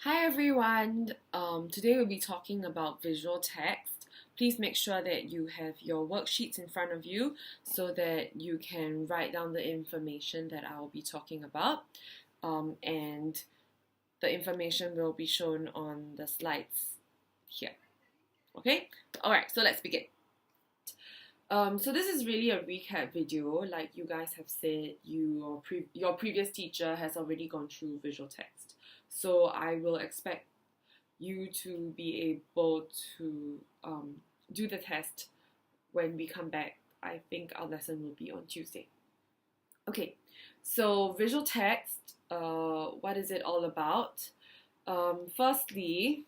Hi everyone. Today we'll be talking about visual text. Please make sure that you have your worksheets in front of you so that you can write down the information that I will be talking about. And the information will be shown on the slides here. Okay? Alright, so let's begin. So this is really a recap video. Like you guys have said, your previous teacher has already gone through visual text. So I will expect you to be able to do the test when we come back. I think our lesson will be on Tuesday. Okay, so visual text, what is it all about? Firstly,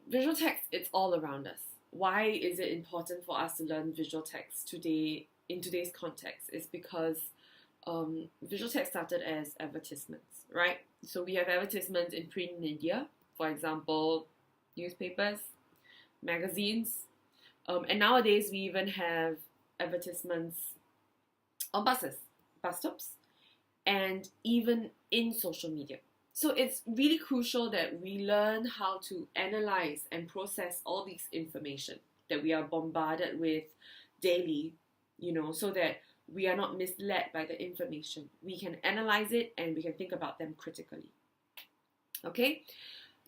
visual text, it's all around us. Why is it important for us to learn visual text today in today's context? Is because visual text started as advertisements, right? So we have advertisements in print media, for example, newspapers, magazines, and nowadays we even have advertisements on buses, bus stops, and even in social media. So it's really crucial that we learn how to analyze and process all these information that we are bombarded with daily, so that we are not misled by the information. We can analyze it and we can think about them critically. Okay?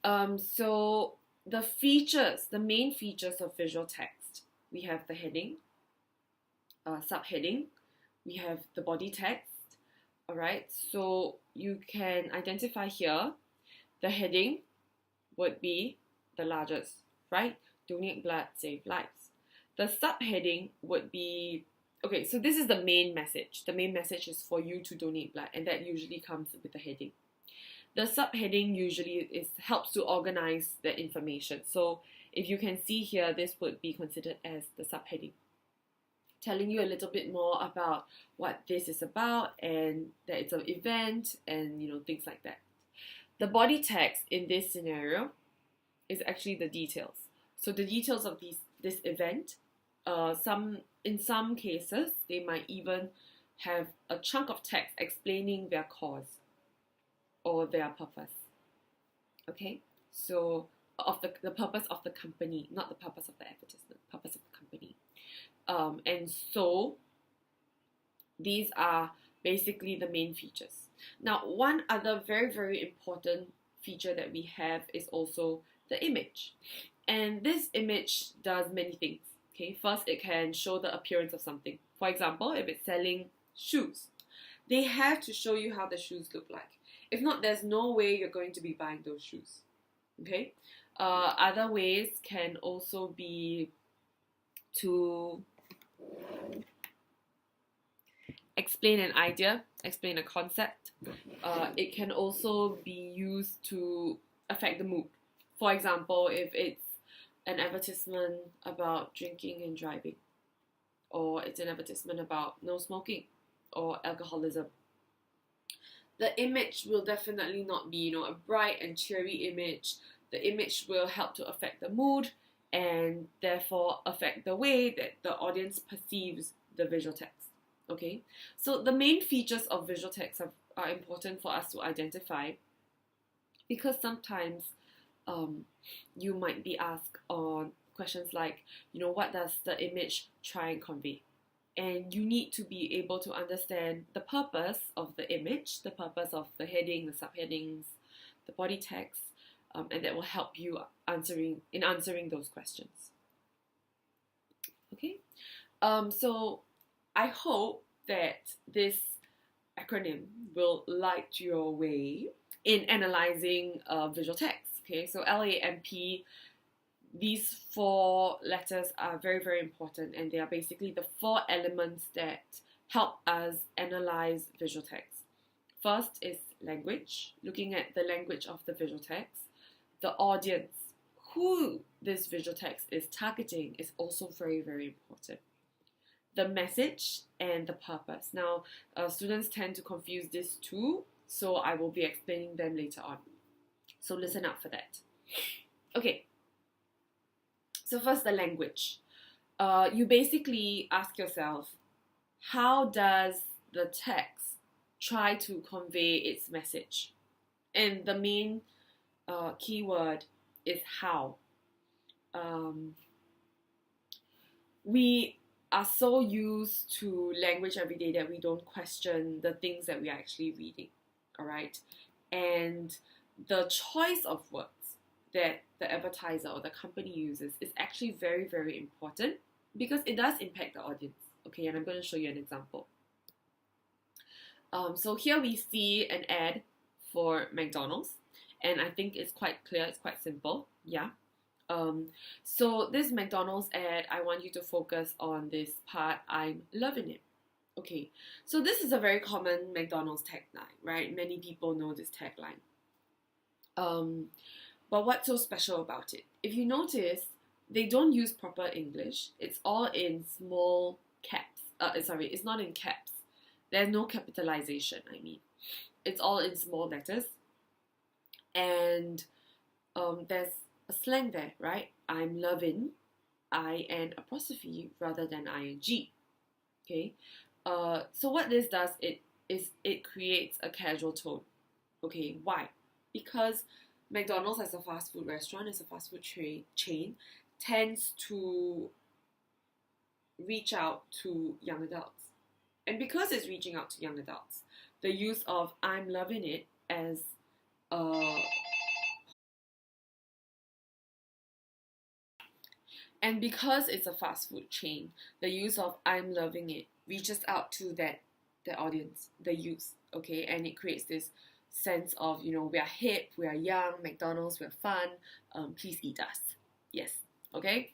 So the main features of visual text, we have the heading, subheading, we have the body text. Alright, so you can identify here the heading would be the largest, right? Donate blood, save lives. The subheading would be, okay, so this is the main message. The main message is for you to donate blood, and that usually comes with the heading. The subheading usually helps to organize the information. So if you can see here, this would be considered as the subheading, telling you a little bit more about what this is about and that it's an event and things like that. The body text in this scenario is actually the details. So the details of this event, in some cases they might even have a chunk of text explaining their cause or their purpose. Okay, so of the purpose of the company, not the purpose of the advertisement, purpose of the company. And so these are basically the main features. Now, one other very, very important feature that we have is also the image. And this image does many things. Okay, first it can show the appearance of something. For example, if it's selling shoes, they have to show you how the shoes look like. If not, there's no way you're going to be buying those shoes. Okay, other ways can also be to explain an idea, explain a concept. It can also be used to affect the mood. For example, if it's an advertisement about drinking and driving, or it's an advertisement about no smoking or alcoholism, the image will definitely not be, a bright and cheery image. The image will help to affect the mood and therefore affect the way that the audience perceives the visual text. Okay, so the main features of visual text are important for us to identify, because sometimes you might be asked on questions like, what does the image try and convey? And you need to be able to understand the purpose of the image, the purpose of the heading, the subheadings, the body text, and that will help you answering those questions. Okay, so I hope that this acronym will light your way in analyzing visual text. Okay, so LAMP, these 4 letters are very, very important, and they are basically the 4 elements that help us analyze visual text. First is language, looking at the language of the visual text. The audience, who this visual text is targeting, is also very, very important. The message and the purpose. Now, students tend to confuse these two, so I will be explaining them later on. So listen up for that. Okay, so first, the language. You basically ask yourself, how does the text try to convey its message? And the main keyword is how. We are so used to language every day that we don't question the things that we are actually reading, all right? And the choice of words that the advertiser or the company uses is actually very, very important because it does impact the audience, okay? And I'm going to show you an example. So here we see an ad for McDonald's, and I think it's quite clear, it's quite simple, yeah. So this McDonald's ad, I want you to focus on this part, I'm loving it. Okay, so this is a very common McDonald's tagline, right? Many people know this tagline. But what's so special about it? If you notice, they don't use proper English. It's all in small caps. Sorry, it's not in caps. There's no capitalization, I mean. It's all in small letters. And there's a slang there, right? I'm loving, I-N apostrophe rather than ing. Okay? So what this does, it creates a casual tone. Okay, why? Because McDonald's as a fast food restaurant, as a fast food chain, tends to reach out to young adults. And because it's reaching out to young adults, the use of I'm loving it as and because it's a fast food chain, the use of I'm loving it reaches out to the audience, the youth, okay? And it creates this sense of, you know, we are hip, we are young, McDonald's, we're fun, please eat us. Yes, okay?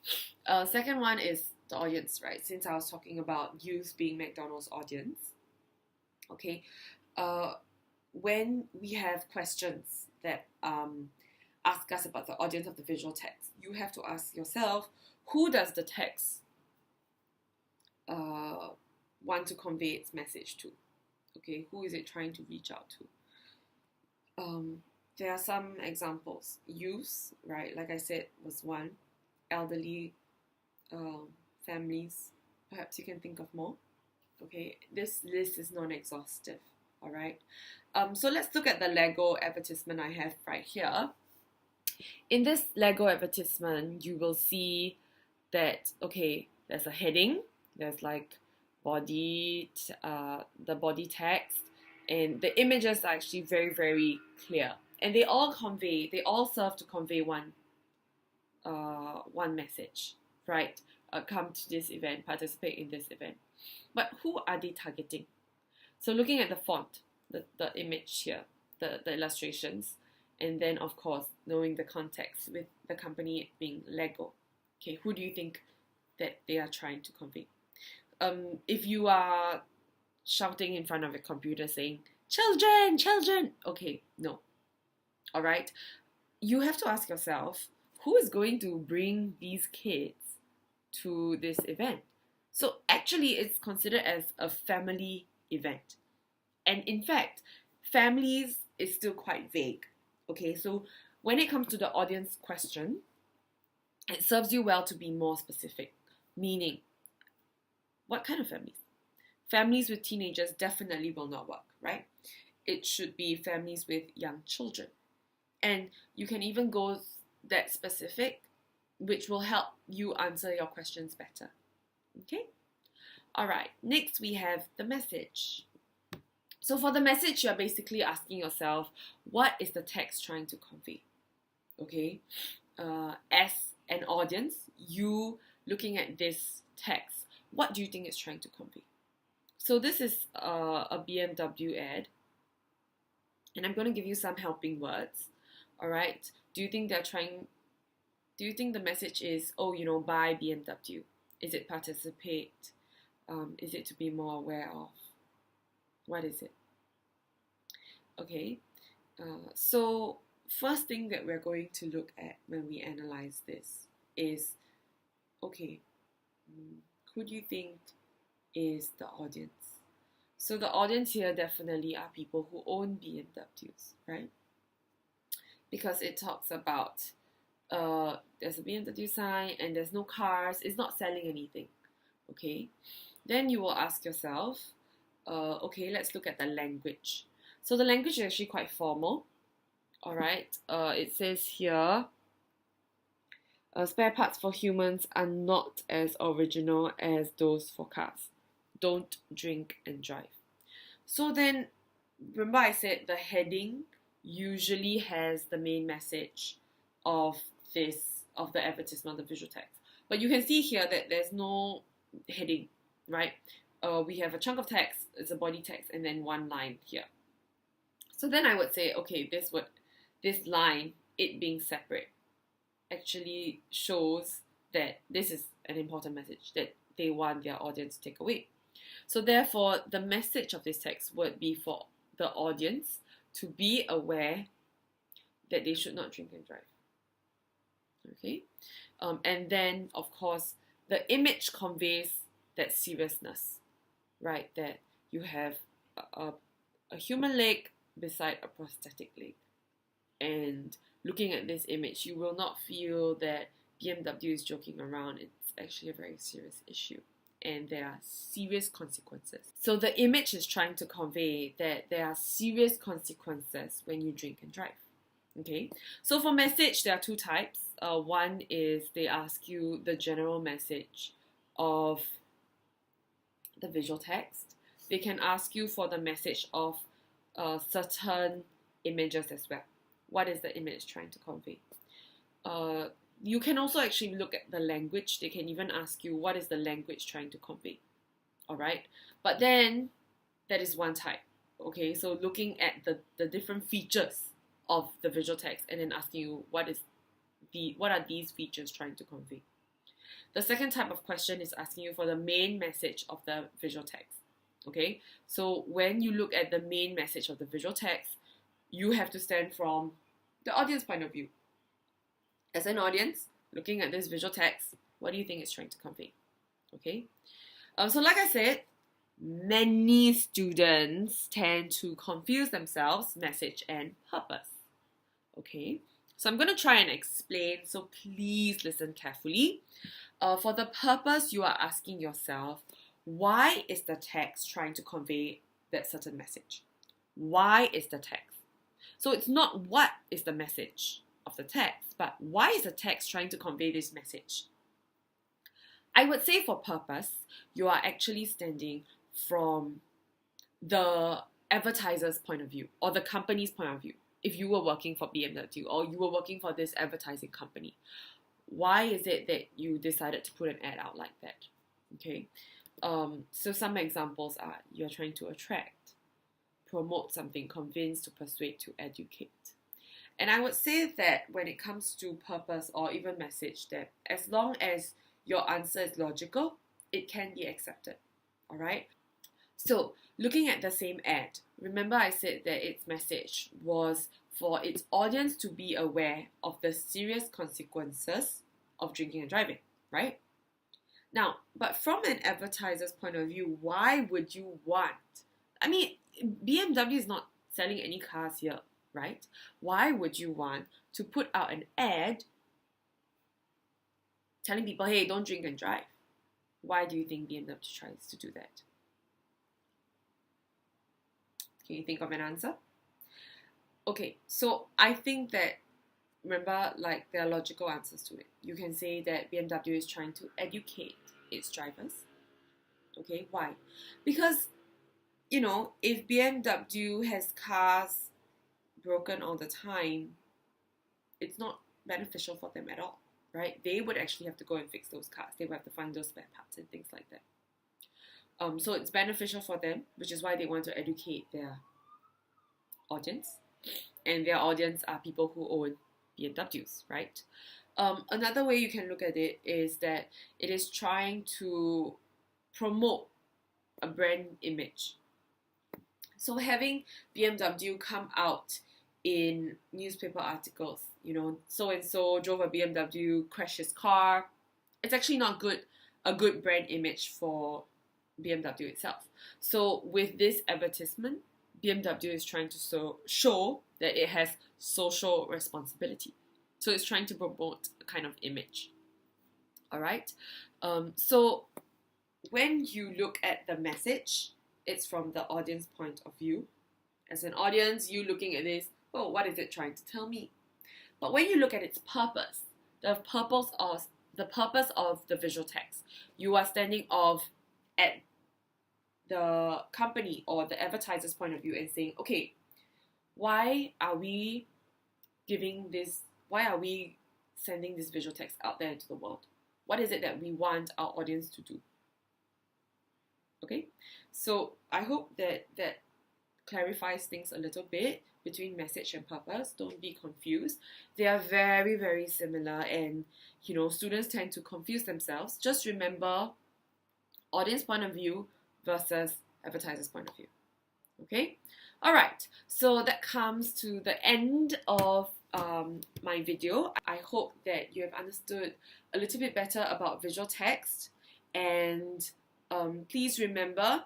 Second one is the audience, right? Since I was talking about youth being McDonald's audience, okay? When we have questions that ask us about the audience of the visual text, you have to ask yourself, who does the text want to convey its message to? Okay, who is it trying to reach out to? There are some examples. Youths, right, like I said, was one. Elderly families, perhaps you can think of more. Okay, this list is non-exhaustive, all right? So let's look at the Lego advertisement I have right here. In this Lego advertisement, you will see that, okay, there's a heading, there's like the body text, and the images are actually very, very clear. And they all serve to convey one message, right? Come to this event, participate in this event. But who are they targeting? So looking at the font, the image here, the illustrations, and then of course knowing the context with the company being Lego. Okay, who do you think that they are trying to convey? If you are shouting in front of a computer saying, children, children, okay, no. All right, you have to ask yourself, who is going to bring these kids to this event? So actually it's considered as a family event. And in fact, families is still quite vague. Okay, so when it comes to the audience question, it serves you well to be more specific. Meaning, what kind of families? Families with teenagers definitely will not work, right? It should be families with young children. And you can even go that specific, which will help you answer your questions better. Okay? Alright, next we have the message. So for the message, you're basically asking yourself, what is the text trying to convey? Okay? As an audience, you looking at this text, what do you think it's trying to convey? So this is a BMW ad, and I'm going to give you some helping words. All right? Do you think the message is, oh, you know, buy BMW? Is it participate? Is it to be more aware of? What is it? Okay, so first thing that we're going to look at when we analyze this is, okay, who do you think is the audience? So the audience here definitely are people who own BMWs, right? Because it talks about there's a BMW sign and there's no cars, it's not selling anything, okay? Then you will ask yourself, okay, let's look at the language. So the language is actually quite formal, Alright, it says here, spare parts for humans are not as original as those for cars. Don't drink and drive. So then, remember I said the heading usually has the main message of the advertisement, the visual text. But you can see here that there's no heading, right? We have a chunk of text, it's a body text, and then one line here. So then I would say, okay, this line, it being separate, actually shows that this is an important message that they want their audience to take away. So therefore, the message of this text would be for the audience to be aware that they should not drink and drive. Okay, and then of course the image conveys that seriousness, right? That you have a human leg beside a prosthetic leg, and looking at this image, you will not feel that BMW is joking around. It's actually a very serious issue, and there are serious consequences. So the image is trying to convey that there are serious consequences when you drink and drive. Okay, so for message, there are two types. One is they ask you the general message of the visual text. They can ask you for the message of certain images as well. What is the image trying to convey? You can also actually look at the language. They can even ask you what is the language trying to convey. Alright, but then that is one type. Okay, so looking at the different features of the visual text and then asking you what are these features trying to convey. The second type of question is asking you for the main message of the visual text. Okay, so when you look at the main message of the visual text, you have to stand from the audience point of view. As an audience, looking at this visual text, what do you think it's trying to convey? Okay, so like I said, many students tend to confuse themselves, message and purpose. Okay, so I'm going to try and explain, so please listen carefully. For the purpose, you are asking yourself, why is the text trying to convey that certain message? Why is the text? So it's not what is the message of the text, but why is the text trying to convey this message? I would say for purpose, you are actually standing from the advertiser's point of view or the company's point of view. If you were working for BMW or you were working for this advertising company, why is it that you decided to put an ad out like that? Okay, so some examples are you're trying to attract, promote something, convince, to persuade, to educate. And I would say that when it comes to purpose or even message, that as long as your answer is logical, it can be accepted. All right. So looking at the same ad, remember I said that its message was for its audience to be aware of the serious consequences of drinking and driving, right? Now, but from an advertiser's point of view, why would you want? I mean, BMW is not selling any cars here, right? Why would you want to put out an ad telling people, hey, don't drink and drive? Why do you think BMW tries to do that? Can you think of an answer? Okay, so I think that, remember, like, there are logical answers to it. You can say that BMW is trying to educate its drivers. Okay, why? Because, you know, if BMW has cars broken all the time, it's not beneficial for them at all, right? They would actually have to go and fix those cars. They would have to find those spare parts and things like that. So it's beneficial for them, which is why they want to educate their audience. And their audience are people who own BMWs, right? Another way you can look at it is that it is trying to promote a brand image. So having BMW come out in newspaper articles, you know, so-and-so drove a BMW, crashed his car, it's actually not a good brand image for BMW itself. So with this advertisement, BMW is trying to show that it has social responsibility. So it's trying to promote a kind of image. All right. So when you look at the message, it's from the audience point of view. As an audience, you looking at this, Oh, what is it trying to tell me? But when you look at its purpose, the purpose of the visual text, you are standing off at the company or the advertiser's point of view and saying, okay, why are we sending this visual text out there into the world? What is it that we want our audience to do? Okay, so I hope that clarifies things a little bit between message and purpose. Don't be confused. They are very, very similar, and students tend to confuse themselves. Just remember audience point of view versus advertiser's point of view. Okay? Alright, so that comes to the end of my video. I hope that you have understood a little bit better about visual text, and please remember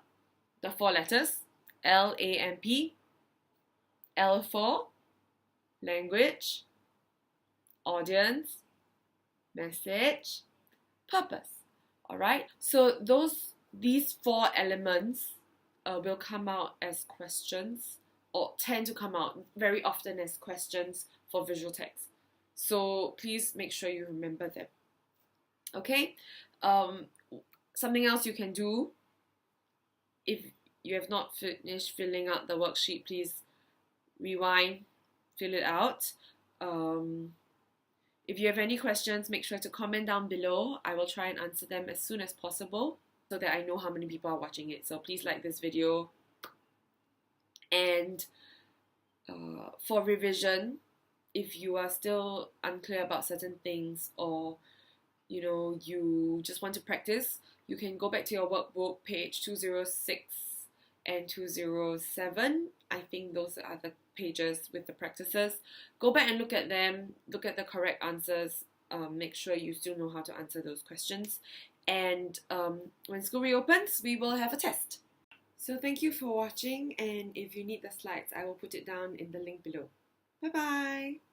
the 4 letters, LAMP, L for language, audience, message, purpose. Alright, so these 4 elements will come out as questions, or tend to come out very often as questions for visual text. So please make sure you remember them. Okay, something else you can do, if you have not finished filling out the worksheet, please rewind, fill it out. If you have any questions, make sure to comment down below. I will try and answer them as soon as possible so that I know how many people are watching it. So please like this video. And for revision, if you are still unclear about certain things, or you just want to practice, you can go back to your workbook, page 206 and 207. I think those are the pages with the practices. Go back and look at them, look at the correct answers, make sure you still know how to answer those questions. And when school reopens, we will have a test. So thank you for watching, and if you need the slides, I will put it down in the link below. Bye bye!